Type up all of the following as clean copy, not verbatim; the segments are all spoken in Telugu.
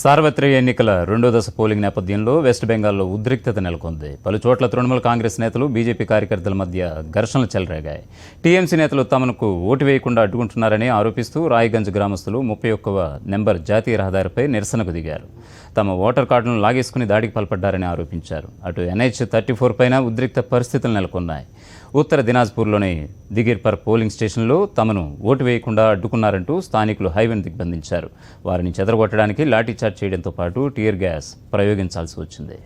సార్వత్రిక ఎన్నికల రెండో దశ పోలింగ్ నేపథ్యంలో వెస్ట్ బెంగాల్లో ఉద్రిక్తత నెలకొంది. పలు చోట్ల తృణమూల్ కాంగ్రెస్ నేతలు బీజేపీ కార్యకర్తల మధ్య ఘర్షణలు చెలరేగాయి. టీఎంసీ నేతలు తమకు ఓటు వేయకుండా అడ్డుకుంటున్నారని ఆరోపిస్తూ రాయ్గంజ్ గ్రామస్తులు 31వ నెంబర్ జాతీయ రహదారిపై నిరసనకు దిగారు. తమ ఓటర్ కార్డులను లాగేసుకుని దాడికి పాల్పడ్డారని ఆరోపించారు. అటు NH-34 పైన ఉద్రిక్త పరిస్థితులు నెలకొన్నాయి. ఉత్తర దినాజ్పూర్లోని దిగిర్పర్ పోలింగ్ స్టేషన్లో తమను ఓటు వేయకుండా అడ్డుకున్నారంటూ స్థానికులు హైవేను దిగ్బంధించారు. వారిని చెదరగొట్టడానికి లాఠీచార్జ్ చేయడంతో పాటు టీయర్ గ్యాస్ ప్రయోగించాల్సి వచ్చింది.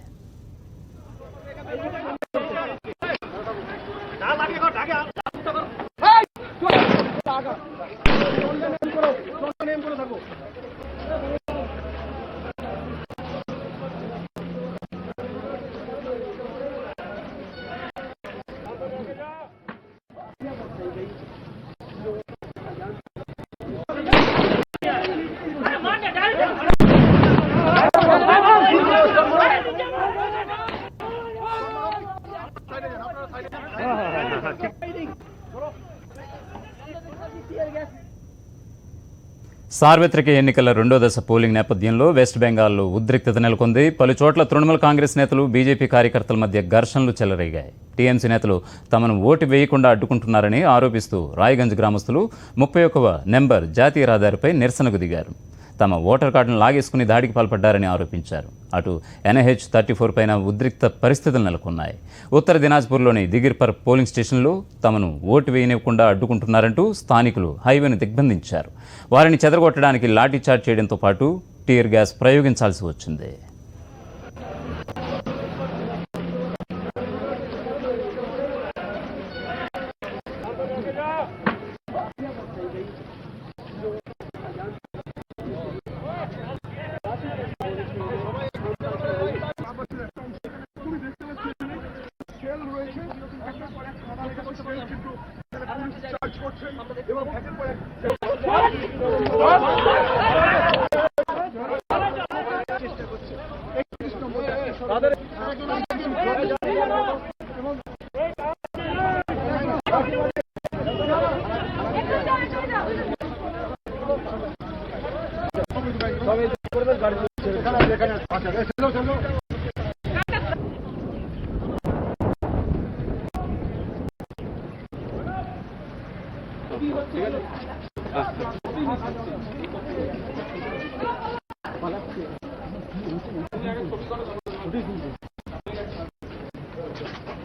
సార్వత్రిక ఎన్నికల రెండో దశ పోలింగ్ నేపథ్యంలో వెస్ట్ బెంగాల్లో ఉద్రిక్తత నెలకొంది. పలు చోట్ల తృణమూల్ కాంగ్రెస్ నేతలు బీజేపీ కార్యకర్తల మధ్య ఘర్షణలు చెలరేగాయి. టీఎంసీ నేతలు తమను ఓటు వేయకుండా అడ్డుకుంటున్నారని ఆరోపిస్తూ రాయ్గంజ్ గ్రామస్తులు 31వ నెంబర్ జాతీయ రహదారిపై నిరసనకు దిగారు. తమ ఓటర్ కార్డును లాగేసుకుని దాడికి పాల్పడ్డారని ఆరోపించారు. అటు NH-34 పైన ఉద్రిక్త పరిస్థితులు నెలకొన్నాయి. ఉత్తర దినాజ్పూర్లోని దిగిర్పర్ పోలింగ్ స్టేషన్లో తమను ఓటు వేయనివ్వకుండా అడ్డుకుంటున్నారంటూ స్థానికులు హైవేను దిగ్బంధించారు. వారిని చెదరగొట్టడానికి లాఠీచార్జ్ చేయడంతో పాటు టీయర్ గ్యాస్ ప్రయోగించాల్సి వచ్చింది.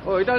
ও এটা